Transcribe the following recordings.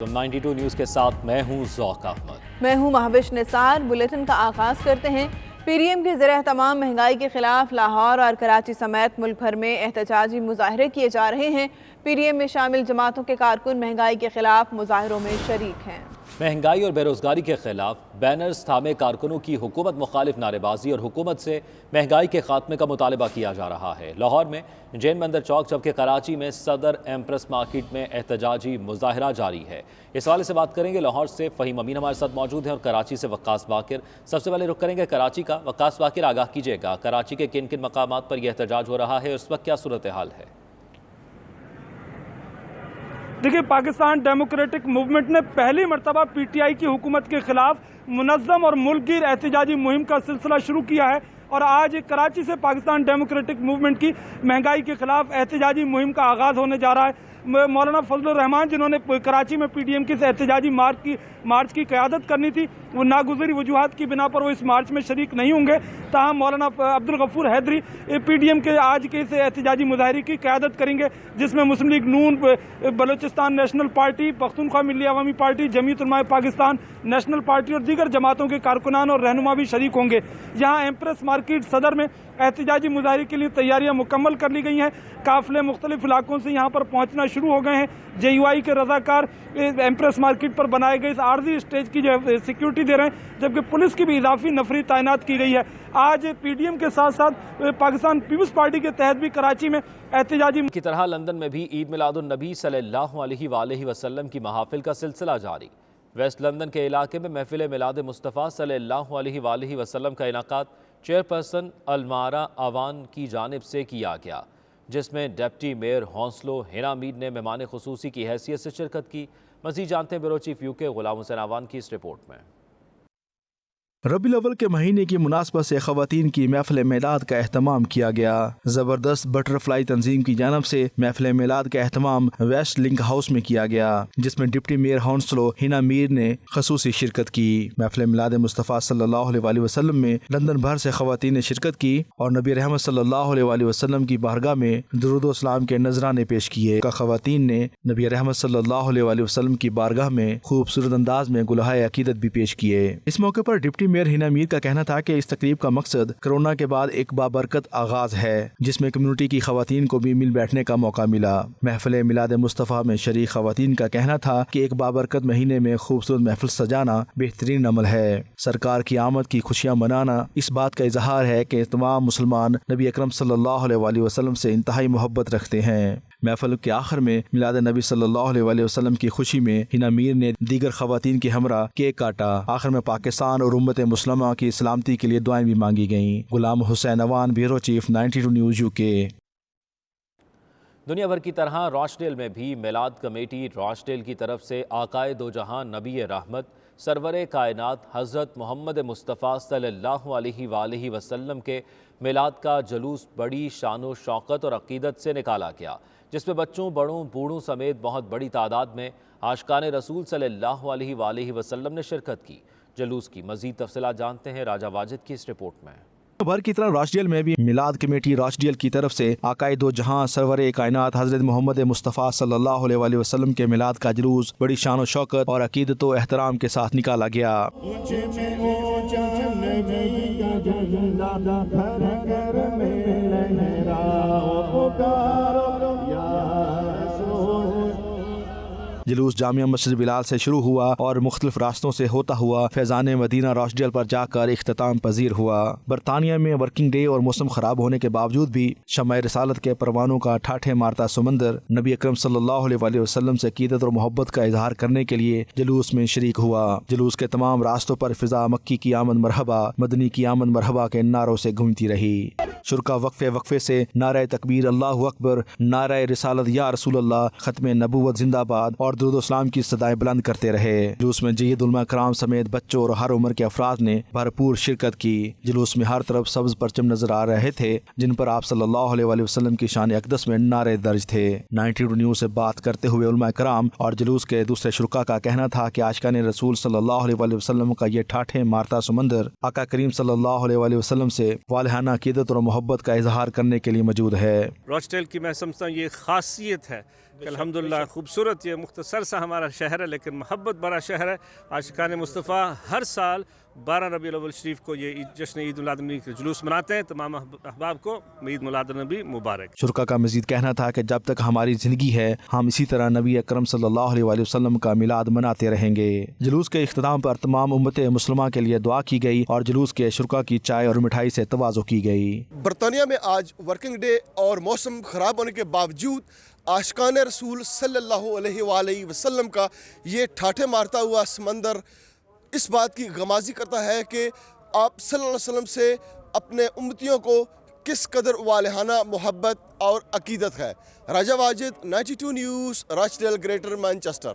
92 news کے ساتھ میں ہوں ذوق احمد۔ میں ہوں مہوش نثار۔ بلیٹن کا آغاز کرتے ہیں۔ پی ڈی ایم کے زیر اہتمام مہنگائی کے خلاف لاہور اور کراچی سمیت ملک بھر میں احتجاجی مظاہرے کیے جا رہے ہیں۔ پی ڈی ایم میں شامل جماعتوں کے کارکن مہنگائی کے خلاف مظاہروں میں شریک ہیں۔ مہنگائی اور بے روزگاری کے خلاف بینرز تھامے کارکنوں کی حکومت مخالف نعرے بازی اور حکومت سے مہنگائی کے خاتمے کا مطالبہ کیا جا رہا ہے۔ لاہور میں جین بندر چوک جبکہ کراچی میں صدر ایمپریس مارکیٹ میں احتجاجی مظاہرہ جاری ہے۔ اس حوالے سے بات کریں گے لاہور سے فہیم امین ہمارے ساتھ موجود ہیں اور کراچی سے وقاص باقر۔ سب سے پہلے رخ کریں گے کراچی کا۔ وقاص باقر، آگاہ کیجیے گا کراچی کے کن کن مقامات پر یہ احتجاج ہو رہا ہے اور اس وقت کیا صورتحال ہے؟ دیکھیے، پاکستان ڈیموکریٹک موومنٹ نے پہلی مرتبہ پی ٹی آئی کی حکومت کے خلاف منظم اور ملک گیر احتجاجی مہم کا سلسلہ شروع کیا ہے اور آج کراچی سے پاکستان ڈیموکریٹک موومنٹ کی مہنگائی کے خلاف احتجاجی مہم کا آغاز ہونے جا رہا ہے۔ مولانا فضل الرحمان جنہوں نے کراچی میں پی ڈی ایم کے احتجاجی مارچ کی قیادت کرنی تھی، وہ ناگزیری وجوہات کی بنا پر وہ اس مارچ میں شریک نہیں ہوں گے۔ تاہم مولانا عبدالغفور حیدری پی ڈی ایم کے آج کے اس احتجاجی مظاہرے کی قیادت کریں گے، جس میں مسلم لیگ نون، بلوچستان نیشنل پارٹی، پختونخوا ملی عوامی پارٹی، جمعیت علماء پاکستان نیشنل پارٹی اور دیگر جماعتوں کے کارکنان اور رہنما بھی شریک ہوں گے۔ یہاں ایمپریس مارکیٹ صدر میں احتجاجی مظاہرے کے لیے تیاریاں مکمل کر لی گئی ہیں۔ قافلے مختلف علاقوں سے یہاں پر پہنچنا شروع ہو گئے ہیں۔ جے یو آئی کے رضاکار ایمپریس مارکیٹ پر بنائے گئے اس عارضی اسٹیج کی جو سیکیورٹی دے رہے ہیں، جبکہ پولیس کی بھی اضافی نفری تعینات کی گئی ہے۔ آج پی ڈی ایم کے ساتھ ساتھ پاکستان پیپلز پارٹی کے تحت بھی کراچی میں احتجاجی کی طرح لندن میں بھی عید میلاد النبی صلی اللہ علیہ وآلہ وسلم کی محافل کا سلسلہ جاری۔ ویسٹ لندن کے علاقے میں محفل میلاد مصطفیٰ صلی اللہ علیہ وآلہ وسلم کا انعقاد چیئرپرسن المارا آوان کی جانب سے کیا گیا، جس میں ڈپٹی میئر ہونسلو ہینا مید نے مہمان خصوصی کی حیثیت سے شرکت کی۔ مزید جانتے ہیں بیورو چیف یو کے غلام حسین آوان کی اس رپورٹ میں۔ ربیع الاول کے مہینے کی مناسبت سے خواتین کی محفل میلاد کا اہتمام کیا گیا۔ زبردست بٹر فلائی تنظیم کی جانب سے محفل میلاد کا اہتمام ویسٹ لنک ہاؤس میں کیا گیا، جس میں ڈپٹی میئر ہونسلو ہینا میر نے خصوصی شرکت کی۔ محفل میلاد مصطفیٰ صلی اللہ علیہ وآلہ وسلم میں لندن بھر سے خواتین نے شرکت کی اور نبی رحمت صلی اللہ علیہ وآلہ وسلم کی بارگاہ میں درود و سلام کے نذرانے پیش کیے۔ خواتین نے نبی رحمت صلی اللہ علیہ وآلہ وسلم کی بارگاہ میں خوبصورت انداز میں گلہائے عقیدت بھی پیش کیے۔ اس موقع پر ڈپٹی میئر ہینا میر کا کہنا تھا کہ اس تقریب کا مقصد کرونا کے بعد ایک بابرکت آغاز ہے، جس میں کمیونٹی کی خواتین کو بھی مل بیٹھنے کا موقع ملا۔ محفل میلاد مصطفیٰ میں شریک خواتین کا کہنا تھا کہ ایک بابرکت مہینے میں خوبصورت محفل سجانا بہترین عمل ہے۔ سرکار کی آمد کی خوشیاں منانا اس بات کا اظہار ہے کہ تمام مسلمان نبی اکرم صلی اللہ علیہ وآلہ وسلم سے انتہائی محبت رکھتے ہیں۔ محفل کے آخر میں میلاد نبی صلی اللہ علیہ وآلہ وسلم کی خوشی میں ہینا میر نے دیگر خواتین کے ہمراہ کیک کاٹا۔ آخر میں پاکستان اور امت مسلمہ کی سلامتی کے لیے دعائیں بھی مانگی گئیں۔ غلام حسین آوان، بیورو چیف، 92 نیوز یو کے۔ دنیا بھر کی طرح راچ ڈیل میں بھی میلاد کمیٹی راچ ڈیل کی طرف سے آقائے دو جہاں نبی رحمت سرور کائنات حضرت محمد مصطفیٰ صلی اللہ علیہ وآلہ وسلم کے میلاد کا جلوس بڑی شان و شوقت اور عقیدت سے نکالا گیا، جس میں بچوں، بڑوں، بوڑھوں سمیت بہت بڑی تعداد میں عاشقان رسول صلی اللہ علیہ وآلہ وسلم نے شرکت کی۔ جلوس کی مزید تفصیلات جانتے ہیں راجہ واجد کی اس رپورٹ میں۔ بھر کی طرح راچ ڈیل میں بھی میلاد کمیٹی راچ ڈیل کی طرف سے آقائے دو جہاں سرور کائنات حضرت محمد مصطفیٰ صلی اللہ علیہ وآلہ وسلم کے میلاد کا جلوس بڑی شان و شوکت اور عقیدت و احترام کے ساتھ نکالا گیا۔ جلوس جامعہ مسجد بلال سے شروع ہوا اور مختلف راستوں سے ہوتا ہوا فیضان مدینہ راچ ڈیل پر جا کر اختتام پذیر ہوا۔ برطانیہ میں ورکنگ ڈے اور موسم خراب ہونے کے باوجود بھی شمع رسالت کے پروانوں کا ٹھاٹھے مارتا سمندر نبی اکرم صلی اللہ علیہ وآلہ وسلم سے عقیدت اور محبت کا اظہار کرنے کے لیے جلوس میں شریک ہوا۔ جلوس کے تمام راستوں پر فضا مکی کی آمد مرحبا، مدنی کی آمد مرحبا کے نعروں سے گونجتی رہی۔ شرکا وقفے سے نعرہ تکبیر اللہ اکبر، نعرہ رسالت یا رسول اللہ، ختم نبوت زندہ باد اور درود و سلام کی صدائیں بلند کرتے رہے۔ جلوس میں جید علماء کرام سمیت بچوں اور ہر عمر کے افراد نے بھرپور شرکت کی۔ جلوس میں ہر طرف سبز پرچم نظر آ رہے تھے، جن پر آپ صلی اللہ علیہ وآلہ وسلم کی شان اقدس میں نعرے درج تھے۔ 92 نیوز سے بات کرتے ہوئے علماء کرام اور جلوس کے دوسرے شرکا کا کہنا تھا کہ عاشقان رسول صلی اللہ علیہ وآلہ وسلم کا یہ ٹھاٹھے مارتا سمندر آقا کریم صلی اللہ علیہ وآلہ وسلم سے والہانہ عقیدت اور محبت کا اظہار کرنے کے لیے موجود ہے۔ راچ ڈیل کی میں سمجھتا ہوں یہ خاصیت ہے کہ الحمدللہ خوبصورت یہ مختصر سا ہمارا شہر ہے لیکن محبت بڑا شہر ہے. عاشقان مصطفیٰ ہر سال 12 ربیع الاول شریف کو یہ جشن عید میلاد النبی کا جلوس مناتے ہیں. تمام احباب کو عید میلاد النبی مبارک. شرکا کا مزید کہنا تھا کہ جب تک ہماری زندگی ہے ہم اسی طرح نبی اکرم صلی اللہ علیہ وآلہ وسلم کا میلاد مناتے رہیں گے. جلوس کے اختتام پر تمام امت مسلمہ کے لیے دعا کی گئی اور جلوس کے شرکا کی چائے اور مٹھائی سے تواضع کی گئی. برطانیہ میں آج ورکنگ ڈے اور موسم خراب ہونے کے باوجود عاشقان رسول صلی اللہ علیہ وآلہ وسلم کا یہ ٹھاٹھے مارتا ہوا سمندر اس بات کی غمازی کرتا ہے کہ آپ صلی اللہ علیہ وسلم سے اپنے امتیوں کو کس قدر والہانہ محبت اور عقیدت ہے. Raja Wajid 92 news Rochdale Greater Manchester.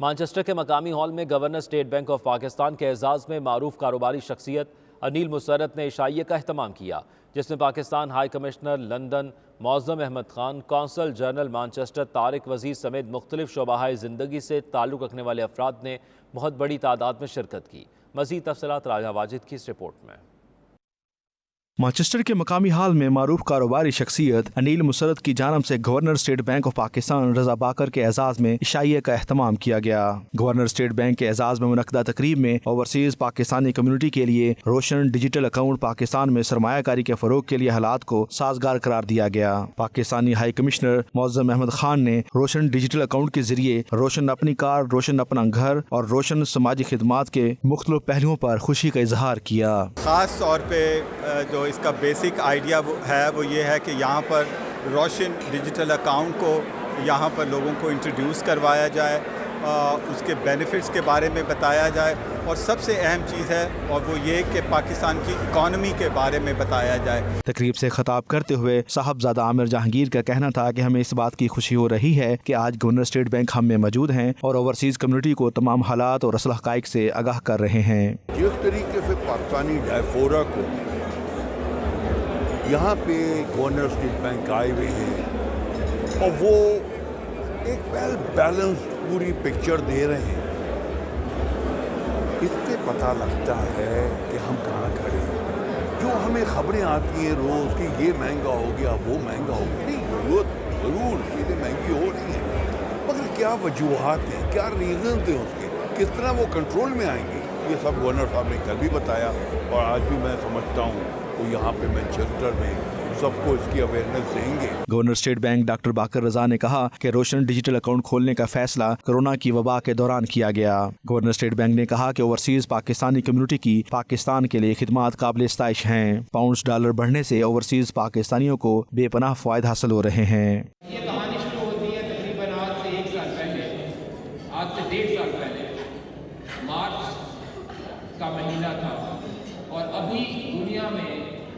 Manchester کے مقامی ہال میں governor state bank of Pakistan کے اعزاز میں معروف کاروباری شخصیت انیل مسرت نے عشائیہ کا اہتمام کیا، جس میں Pakistan high commissioner London Moazzam Ahmed Khan, council general Manchester Tariq Wazir سمیت مختلف شعبۂ زندگی سے تعلق رکھنے والے افراد نے بہت بڑی تعداد میں شرکت کی. مزید تفصیلات راجہ واجد کی اس رپورٹ میں. مانچسٹر کے مقامی ہال میں معروف کاروباری شخصیت انیل مسرت کی جانب سے governor state bank of Pakistan Raza Baker کے اعزاز میں عشائیہ کا اہتمام کیا گیا. گورنر اسٹیٹ بینک کے اعزاز میں منعقدہ تقریب میں اوورسیز پاکستانی کمیونٹی کے لیے روشن ڈیجیٹل اکاؤنٹ پاکستان میں سرمایہ کاری کے فروغ کے لیے حالات کو سازگار قرار دیا گیا. پاکستانی ہائی کمشنر معظم احمد خان نے روشن ڈیجیٹل اکاؤنٹ کے ذریعے روشن اپنی کار، روشن اپنا گھر اور روشن سماجی خدمات کے مختلف پہلوؤں پر خوشی کا اظہار کیا. خاص طور پہ جو اس کا بیسک آئیڈیا ہے وہ یہ ہے کہ یہاں پر روشن ڈیجیٹل اکاؤنٹ کو یہاں پر لوگوں کو انٹروڈیوس کروایا جائے، اس کے بینیفٹس کے بارے میں بتایا جائے اور سب سے اہم چیز ہے اور وہ یہ کہ پاکستان کی اکانومی کے بارے میں بتایا جائے. تقریب سے خطاب کرتے ہوئے صاحبزادہ عامر جہانگیر کا کہنا تھا کہ ہمیں اس بات کی خوشی ہو رہی ہے کہ آج گورنر اسٹیٹ بینک ہم میں موجود ہیں اور اوورسیز کمیونٹی کو تمام حالات اور اصل حقائق سے آگاہ کر رہے ہیں. جس طریقے سے پاکستانی ڈائفورا کو یہاں پہ گورنر اسٹیٹ بینک آئے ہوئے ہیں اور وہ ایک ویل بیلنس پوری پکچر دے رہے ہیں، اس سے پتہ لگتا ہے کہ ہم کہاں کھڑے ہیں. جو ہمیں خبریں آتی ہیں روز کہ یہ مہنگا ہو گیا وہ مہنگا ہو گیا، نہیں ضرور چیزیں مہنگی ہو رہی ہیں مگر کیا وجوہات ہیں، کیا ریزنز ہیں اس کے، کس طرح وہ کنٹرول میں آئیں گے، یہ سب گورنر صاحب نے کل بھی بتایا اور آج بھی میں سمجھتا ہوں وہ یہاں پہ مانچسٹر میں سب کو اس کی اویئرنیس دیں گے. Governor state bank doctor Baqir Raza نے کہا کہ روشن ڈیجیٹل اکاؤنٹ کھولنے کا فیصلہ کورونا کی وبا کے دوران کیا گیا. گورنر اسٹیٹ بینک نے کہا کہ اوورسیز پاکستانی کمیونٹی کی پاکستان کے لیے خدمات قابل ستائش ہیں. پاؤنڈز ڈالر بڑھنے سے اوورسیز پاکستانیوں کو بے پناہ فوائد حاصل ہو رہے ہیں. یہ کہانی شروع ہوتی ہے تقریباً آج سے 1 سال پہلے، آج سے 1.5 سال پہلے مارچ کا مہینہ تھا اور ابھی دنیا میں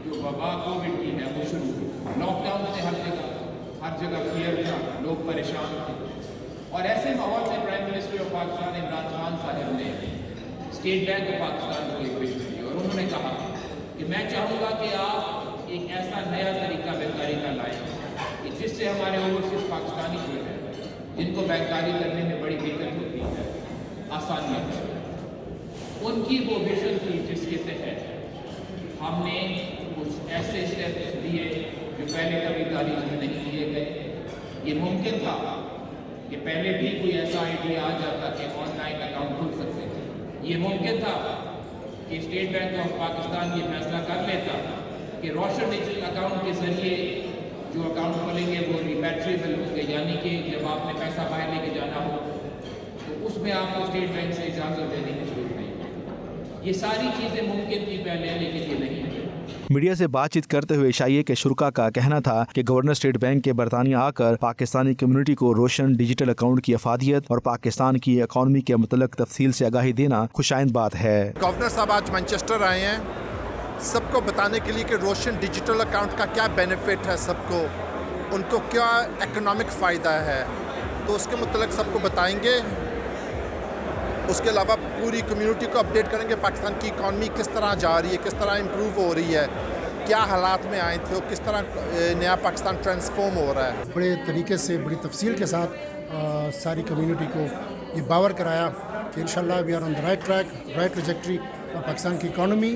جو وبا کووڈ کی ہے وہ شروع ہوئی. لاک ڈاؤن سے ہر جگہ فیئر تھا، لوگ پریشان تھے اور ایسے ماحول میں prime minister of Pakistan Imran Khan صاحب نے اسٹیٹ بینک آف پاکستان کو ایک وزٹ دی اور انہوں نے کہا کہ میں چاہوں گا کہ آپ ایک ایسا نیا طریقہ بینکاری کا لائیں کہ جس سے ہمارے اوورسیز پاکستانی جو ہیں جن کو بینکاری کرنے میں بڑی دقت ہوتی ہے آسانیاں کریں. ان کی وہ ویژن تھی جس کے تحت ہم نے کچھ ایسے اسٹیپس لیے جو پہلے کبھی تاریخ میں نہیں لیے گئے. یہ ممکن تھا کہ پہلے بھی کوئی ایسا آئیڈیا آ جاتا کہ آن لائن اکاؤنٹ کھل سکتے تھے. یہ ممکن تھا کہ اسٹیٹ بینک آف پاکستان یہ فیصلہ کر لیتا کہ روشن ڈیجیٹل اکاؤنٹ کے ذریعے جو اکاؤنٹ کھولیں گے وہ ریپیٹریبل ہوں گے، یعنی کہ جب آپ نے پیسہ باہر لے کے جانا ہو تو اس میں آپ کو اسٹیٹ بینک سے اجازت دینے کی ضرورت نہیں. یہ ساری چیزیں ممکن تھی پہلے لیکن یہ نہیں ہے. میڈیا سے بات چیت کرتے ہوئے عشائیہ کے شرکا کا کہنا تھا کہ گورنر اسٹیٹ بینک کے برطانیہ آ کر پاکستانی کمیونٹی کو روشن ڈیجیٹل اکاؤنٹ کی افادیت اور پاکستان کی اکانومی کے متعلق تفصیل سے آگاہی دینا خوشائند بات ہے. گورنر صاحب آج مانچسٹر آئے ہیں سب کو بتانے کے لیے کہ روشن ڈیجیٹل اکاؤنٹ کا کیا بینیفٹ ہے، سب کو ان کو کیا اکنامک فائدہ ہے، تو اس کے متعلق سب کو بتائیں گے. اس کے علاوہ پوری کمیونٹی کو اپڈیٹ کریں گے پاکستان کی اکانومی کس طرح جا رہی ہے، کس طرح امپروو ہو رہی ہے، کیا حالات میں آئے تھے اور کس طرح نیا پاکستان ٹرانسفارم ہو رہا ہے. بڑے طریقے سے بڑی تفصیل کے ساتھ ساری کمیونٹی کو یہ باور کرایا کہ انشاءاللہ we are on the right track, right trajectory. Pakistan کی اکانومی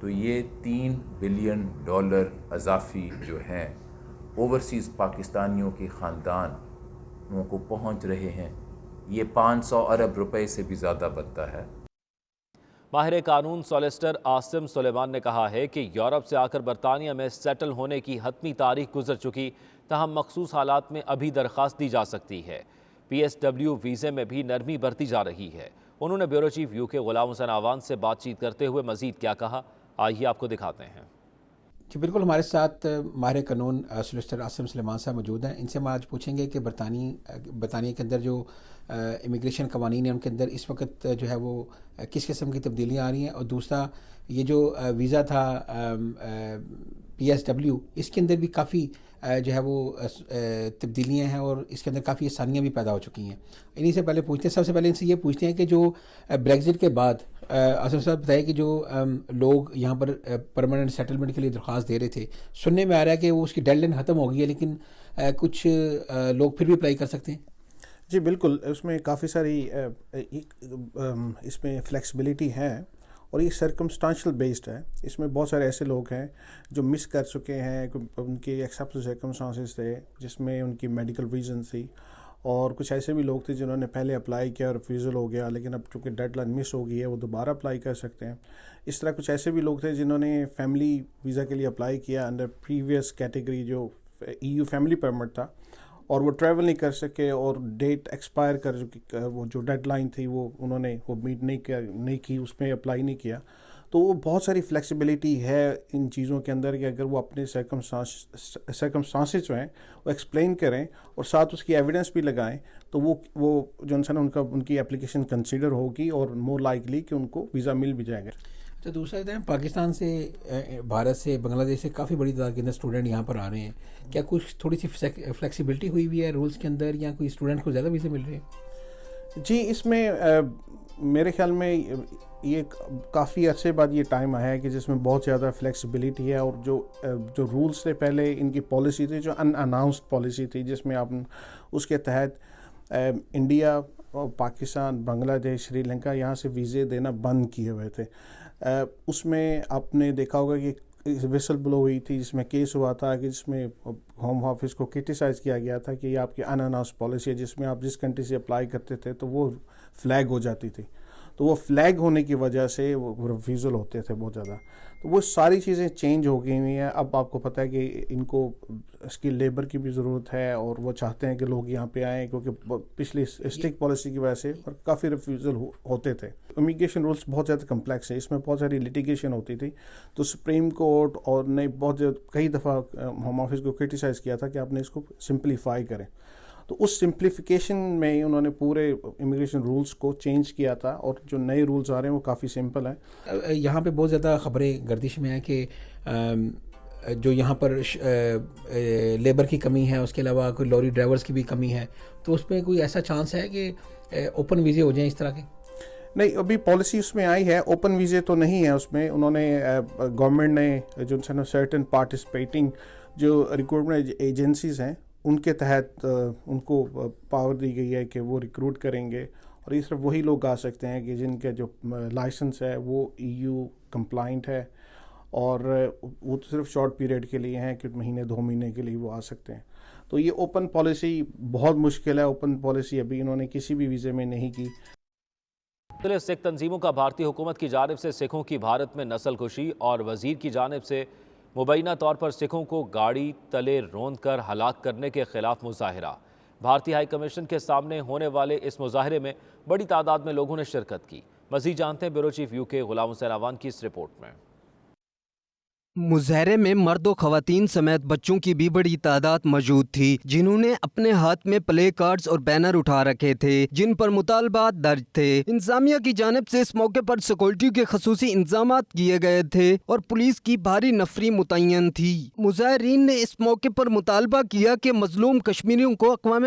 تو یہ $3 بلین اضافی جو ہیں اوورسیز پاکستانیوں کے خاندانوں کو پہنچ رہے ہیں، یہ 500 ارب روپے سے بھی زیادہ بنتا ہے۔ ماہر قانون سولیسٹر عاصم سلیمان نے کہا ہے کہ یورپ سے آ کر برطانیہ میں سیٹل ہونے کی حتمی تاریخ گزر چکی، تاہم مخصوص حالات میں ابھی درخواست دی جا سکتی ہے۔ PSW ویزے میں بھی نرمی برتی جا رہی ہے۔ انہوں نے بیورو چیف UK غلام حسین آوان سے بات چیت کرتے ہوئے مزید کیا کہا، آئیے آپ کو دکھاتے ہیں۔ جی بالکل، ہمارے ساتھ ماہر قانون سولیسٹر عاصم سلیمان صاحب موجود ہیں۔ ان سے ہم آج پوچھیں گے کہ برطانیہ کے اندر جو امیگریشن قوانین ہیں ان کے اندر اس وقت جو ہے وہ کس قسم کی تبدیلیاں آ رہی ہیں، اور دوسرا یہ جو ویزا تھا PSW، اس کے اندر بھی کافی جو ہے وہ تبدیلیاں ہیں اور اس کے اندر کافی آسانیاں بھی پیدا ہو چکی ہیں۔ انہی سے پہلے پوچھتے ہیں، سب سے پہلے ان سے یہ پوچھتے ہیں کہ جو بریگزٹ کے بعد عاصم صاحب بتائیں کہ جو لوگ یہاں پر پرماننٹ سیٹلمنٹ کے لیے درخواست دے رہے تھے، سننے میں آ رہا ہے کہ وہ اس کی ڈیڈ لائن ختم ہو گئی ہے، لیکن کچھ لوگ پھر بھی اپلائی کر سکتے ہیں۔ جی بالکل، اس میں کافی ساری اس میں فلیکسیبلٹی ہے اور یہ سرکمسٹانشل بیسڈ ہے۔ اس میں بہت سارے ایسے لوگ ہیں جو مس کر چکے ہیں، ان کے ایکسیپشنل سرکمسٹانسز تھے جس میں ان کی میڈیکل ریزن تھی، اور کچھ ایسے بھی لوگ تھے جنہوں نے پہلے اپلائی کیا اور ریفیوزل ہو گیا، لیکن اب چونکہ ڈیڈ لائن مس ہو گئی ہے وہ دوبارہ اپلائی کر سکتے ہیں۔ اس طرح کچھ ایسے بھی لوگ تھے جنہوں نے فیملی ویزا کے لیے اپلائی کیا انڈر پریویس کیٹیگری جو EU فیملی پرمٹ تھا، اور وہ ٹریول نہیں کر سکے اور ڈیٹ ایکسپائر کر چکی، وہ جو ڈیڈ لائن تھی وہ انہوں نے وہ میٹ نہیں کی، اس میں اپلائی نہیں کیا۔ تو وہ بہت ساری فلیکسیبلٹی ہے ان چیزوں کے اندر کہ اگر وہ اپنے سرکمسٹانسز جو ہیں وہ ایکسپلین کریں اور ساتھ اس کی ایویڈنس بھی لگائیں، تو وہ جو انسان ان کی اپلیکیشن کنسیڈر ہوگی اور مور لائکلی کہ ان کو ویزا مل بھی جائے گا۔ تو دوسرا ہے پاکستان سے، بھارت سے، بنگلہ دیش سے کافی بڑی تعداد کے اندر اسٹوڈنٹ یہاں پر آ رہے ہیں، کیا کچھ تھوڑی سی فلیکسیبلٹی ہوئی ہوئی ہے رولز کے اندر، یا کوئی اسٹوڈنٹ کو زیادہ ویزے مل رہے ہیں؟ جی اس میں میرے خیال میں یہ کافی عرصے بعد یہ ٹائم آیا ہے کہ جس میں بہت زیادہ فلیکسیبلٹی ہے، اور جو رولز تھے پہلے ان کی پالیسی تھی جو ان اناؤنسڈ پالیسی تھی، جس میں آپ اس کے تحت انڈیا، پاکستان، بنگلہ دیش، سری لنکا یہاں سے ویزے دینا بند کیے ہوئے تھے۔ اس میں آپ نے دیکھا ہوگا کہ ویسل بلو ہوئی تھی جس میں کیس ہوا تھا کہ جس میں ہوم آفس کو کرٹیسائز کیا گیا تھا کہ یہ آپ کی ان اناؤنسڈ پالیسی ہے، جس میں آپ جس کنٹری سے اپلائی کرتے تھے تو وہ فلیگ ہو جاتی تھی، تو وہ فلیگ ہونے کی وجہ سے وہ ریفیوزل ہوتے تھے بہت زیادہ۔ تو وہ ساری چیزیں چینج ہو گئی ہوئی ہیں۔ اب آپ کو پتہ ہے کہ ان کو اسکل لیبر کی بھی ضرورت ہے، اور وہ چاہتے ہیں کہ لوگ یہاں پہ آئیں، کیونکہ پچھلی اسٹرکٹ پالیسی کی وجہ سے کافی ریفیوزل ہوتے تھے۔ امیگریشن رولس بہت زیادہ کمپلیکس ہے، اس میں بہت ساری لیٹیگیشن ہوتی تھی، تو سپریم کورٹ اور نے کئی دفعہ ہوم آفس کو کرٹیسائز کیا تھا کہ آپ نے اس کو سمپلیفائی کریں۔ تو اس سمپلیفیکیشن میں انہوں نے پورے امیگریشن رولز کو چینج کیا تھا، اور جو نئے رولز آ رہے ہیں وہ کافی سمپل ہیں۔ یہاں پہ بہت زیادہ خبریں گردش میں ہیں کہ جو یہاں پر لیبر کی کمی ہے، اس کے علاوہ کوئی لوری ڈرائیورز کی بھی کمی ہے، تو اس میں کوئی ایسا چانس ہے کہ اوپن ویزے ہو جائیں اس طرح کے؟ نہیں، ابھی پالیسی اس میں آئی ہے، اوپن ویزے تو نہیں ہے اس میں۔ انہوں نے گورنمنٹ نے جو سرٹن پارٹیسپیٹنگ جو ریکروٹمنٹ ایجنسیز ہیں ان کے تحت ان کو پاور دی گئی ہے کہ وہ ریکروٹ کریں گے، اور یہ صرف وہی لوگ آ سکتے ہیں کہ جن کا جو لائسنس ہے وہ EU کمپلائنٹ ہے، اور وہ تو صرف شارٹ پیریڈ کے لیے ہیں کہ مہینے 2 مہینے کے لیے وہ آ سکتے ہیں۔ تو یہ اوپن پالیسی بہت مشکل ہے، اوپن پالیسی ابھی انہوں نے کسی بھی ویزے میں نہیں کی۔ مختلف سکھ تنظیموں کا بھارتی حکومت کی جانب سے سکھوں کی بھارت میں نسل کشی اور وزیر کی جانب سے مبینہ طور پر سکھوں کو گاڑی تلے روند کر ہلاک کرنے کے خلاف مظاہرہ۔ بھارتی ہائی کمیشن کے سامنے ہونے والے اس مظاہرے میں بڑی تعداد میں لوگوں نے شرکت کی۔ مزید جانتے ہیں بیورو چیف UK غلام حسین آوان کی اس رپورٹ میں۔ مظاہرے میں مرد و خواتین سمیت بچوں کی بھی بڑی تعداد موجود تھی، جنہوں نے اپنے ہاتھ میں پلے کارڈز اور بینر اٹھا رکھے تھے جن پر مطالبات درج تھے۔ انتظامیہ کی جانب سے اس موقع پر سیکورٹی کے خصوصی انتظامات کیے گئے تھے اور پولیس کی بھاری نفری متعین تھی۔ مظاہرین نے اس موقع پر مطالبہ کیا کہ مظلوم کشمیریوں کو اقوام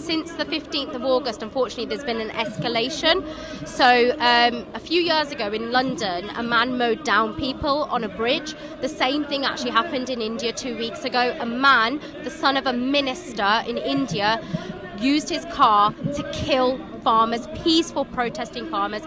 Since the 15th of August, unfortunately, there's been an escalation. So a few years ago in London, a man mowed down people on a bridge. The same thing actually happened in India 2 weeks ago. A man, the son of a minister in India, used his car to kill farmers, peaceful protesting farmers.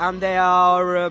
and they are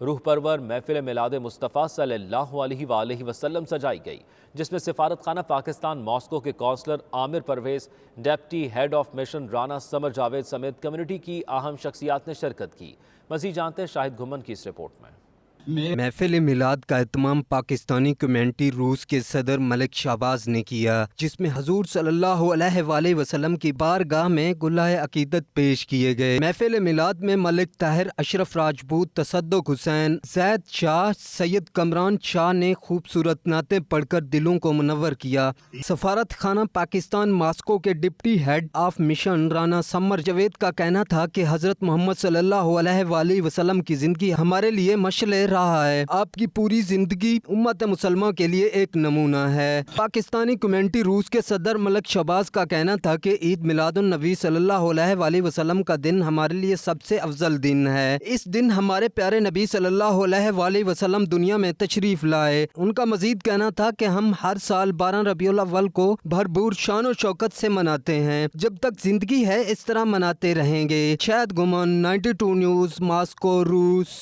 روح پرور محفل میلاد مصطفیٰ صلی اللہ علیہ وآلہ وسلم سجائی گئی، جس میں سفارت خانہ پاکستان ماسکو کے counsellor Aamir Pervez, deputy head of mission Rana Samar Javed سمیت کمیونٹی کی اہم شخصیات نے شرکت کی۔ مزید جانتے ہیں شاہد گھمن کی اس رپورٹ میں۔ محفل میلاد کا اہتمام پاکستانی کمیونٹی روس کے صدر ملک شہباز نے کیا، جس میں حضور صلی اللہ علیہ وآلہ وسلم کی بارگاہ میں گلہائے عقیدت پیش کیے گئے۔ محفل میلاد میں ملک طاہر اشرف راجپوت، تصدق حسین، زید شاہ، سید کمران شاہ نے خوبصورت نعتیں پڑھ کر دلوں کو منور کیا۔ سفارت خانہ پاکستان ماسکو کے deputy head of mission Rana Samar Javed کا کہنا تھا کہ حضرت محمد صلی اللہ علیہ وآلہ وسلم کی زندگی ہمارے لیے مشعل رہا ہے۔ آپ کی پوری زندگی امت مسلمہ کے لیے ایک نمونہ ہے۔ پاکستانی کمیونٹی روس کے صدر ملک شہباز کا کہنا تھا کہ عید میلاد النبی صلی اللہ علیہ وآلہ وسلم کا دن ہمارے لیے سب سے افضل دن ہے۔ اس دن ہمارے پیارے نبی صلی اللہ علیہ وآلہ وسلم دنیا میں تشریف لائے۔ ان کا مزید کہنا تھا کہ ہم ہر سال 12 ربیع الاول کو بھرپور شان و شوکت سے مناتے ہیں۔ جب تک زندگی ہے اس طرح مناتے رہیں گے۔ شاہد گھمن، 92 نیوز، ماسکو، روس۔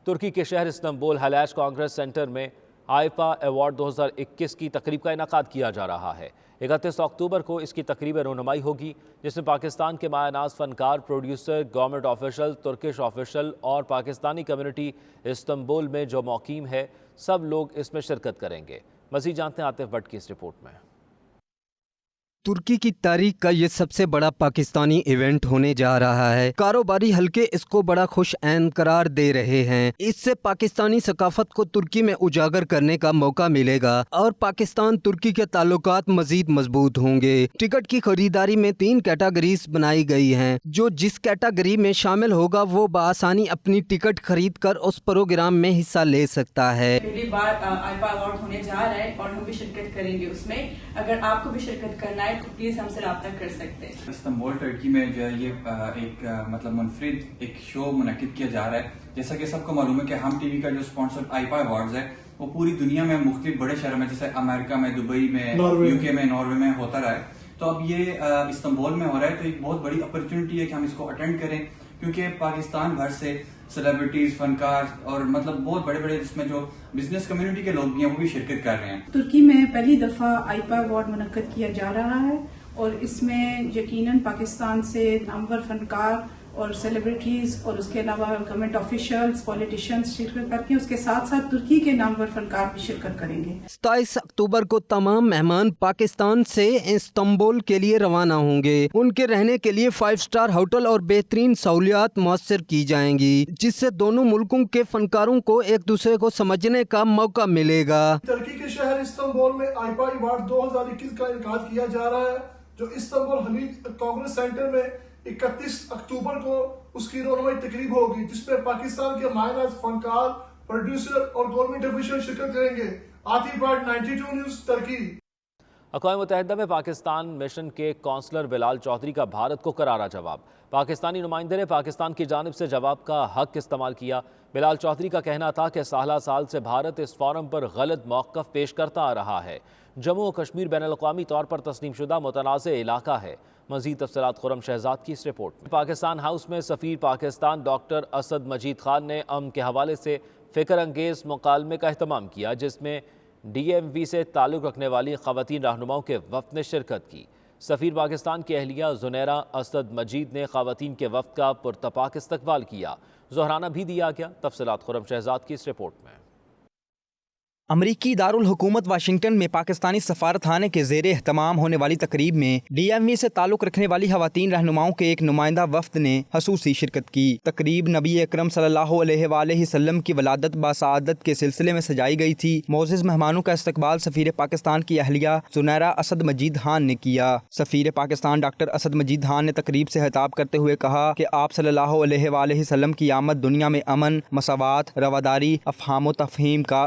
ترکی کے شہر استنبول ہلاش کانگریس سینٹر میں آئپا ایوارڈ 2021 کی تقریب کا انعقاد کیا جا رہا ہے۔ 31 اکتوبر کو اس کی تقریب رونمائی ہوگی، جس میں پاکستان کے مایہ ناز فنکار، producer, government official, Turkish official اور پاکستانی کمیونٹی استنبول میں جو مقیم ہے، سب لوگ اس میں شرکت کریں گے۔ مزید جانتے ہیں عاطف بٹ کی اس رپورٹ میں۔ ترکی کی تاریخ کا یہ سب سے بڑا پاکستانی ایونٹ ہونے جا رہا ہے۔ کاروباری حلقے اس کو بڑا خوش عین قرار دے رہے ہیں۔ اس سے پاکستانی ثقافت کو ترکی میں اجاگر کرنے کا موقع ملے گا اور پاکستان ترکی کے تعلقات مزید مضبوط ہوں گے۔ ٹکٹ کی خریداری میں 3 کیٹیگریز بنائی گئی ہیں۔ جو جس کیٹیگری میں شامل ہوگا وہ بآسانی اپنی ٹکٹ خرید کر اس پروگرام میں حصہ لے سکتا ہے۔ پہلی بار آئپا ایوارڈ ہونے جا رہا ہے اور ہم بھی شرکت کریں گے اس میں۔ اگر آپ کو بھی شرکت کرنا ہے تو پلیز ہم سے رابطہ کر سکتے ہیں۔ استنبول ترکی میں جو ہے یہ ایک مطلب منفرد ایک شو منعقد کیا جا رہا ہے۔ جیسا کہ سب کو معلوم ہے کہ ہم ٹی وی کا جو اسپانسر آئپا ایوارڈز ہے وہ پوری دنیا میں مختلف بڑے شہروں میں جیسے امریکہ میں، دبئی میں، یو کے میں، ناروے میں ہوتا رہا ہے۔ تو اب یہ استنبول میں ہو رہا ہے، تو ایک بہت بڑی اپرچونٹی ہے کہ ہم اس کو اٹینڈ کریں، کیونکہ پاکستان بھر سے سیلیبریٹیز، فنکار اور مطلب بہت بڑے بڑے جس میں جو بزنس کمیونٹی کے لوگ بھی ہیں وہ بھی شرکت کر رہے ہیں۔ ترکی میں پہلی دفعہ آئپا ایوارڈ منعقد کیا جا رہا ہے اور اس میں یقیناً پاکستان سے نامور فنکار اور سیلیبریٹیز اور اس کے علاوہ گورنمنٹ آفیشلز، پولیٹیشنز شرکت کرتے ہیں۔ اس کے ساتھ ساتھ ترکی کے نامور فنکار بھی شرکت کریں گے۔ 27 اکتوبر کو تمام مہمان پاکستان سے استنبول کے لیے روانہ ہوں گے۔ ان کے رہنے کے لیے 5 اسٹار ہوٹل اور بہترین سہولیات میسر کی جائیں گی، جس سے دونوں ملکوں کے فنکاروں کو ایک دوسرے کو سمجھنے کا موقع ملے گا۔ ترکی کے شہر استنبول میں آئپا ایوارڈ 2021 کا انعقاد کیا جا رہا ہے، جو استنبول ہلیج کانگریس سینٹر میں 31 اکتوبر کو اس کی رونمائی تقریب ہوگی، جس میں پاکستان کے مایہ ناز فنکار، پروڈیوسر اور گورنمنٹ افیشل شرکت کریں گے۔ عاطف بٹ، 92 نیوز، ترکی۔ اقوام متحدہ میں پاکستان مشن کے کونسلر بلال چودھری کا بھارت کو کرارا جواب۔ پاکستانی نمائندے نے پاکستان کی جانب سے جواب کا حق استعمال کیا۔ بلال چودھری کا کہنا تھا کہ سالہ سال سے بھارت اس فورم پر غلط موقف پیش کرتا آ رہا ہے۔ جموں و کشمیر بین الاقوامی طور پر تسلیم شدہ متنازع علاقہ ہے۔ مزید تفصیلات خرم شہزاد کی اس رپورٹ میں۔ پاکستان ہاؤس میں سفیر پاکستان ڈاکٹر اسد مجید خان نے امن کے حوالے سے فکر انگیز مکالمے کا اہتمام کیا، جس میں ڈی ایم وی سے تعلق رکھنے والی خواتین رہنماؤں کے وفد نے شرکت کی۔ سفیر پاکستان کی اہلیہ زنیرہ اسد مجید نے خواتین کے وفد کا پرتپاک استقبال کیا۔ زہرانہ بھی دیا گیا۔ تفصیلات خرم شہزاد کی اس رپورٹ میں۔ امریکی دارالحکومت واشنگٹن میں پاکستانی سفارت خانے کے زیر اہتمام ہونے والی تقریب میں ڈی ایم وی سے تعلق رکھنے والی خواتین رہنماؤں کے ایک نمائندہ وفد نے خصوصی شرکت کی۔ تقریب نبی اکرم صلی اللہ علیہ وآلہ وسلم کی ولادت باسعادت کے سلسلے میں سجائی گئی تھی۔ معزز مہمانوں کا استقبال سفیر پاکستان کی اہلیہ زنیرہ اسد مجید خان نے کیا۔ سفیر پاکستان ڈاکٹر اسد مجید خان نے تقریب سے خطاب کرتے ہوئے کہا کہ آپ صلی اللہ علیہ وآلہ وسلم کی آمد دنیا میں امن، مساوات، رواداری، افہام و تفہیم کا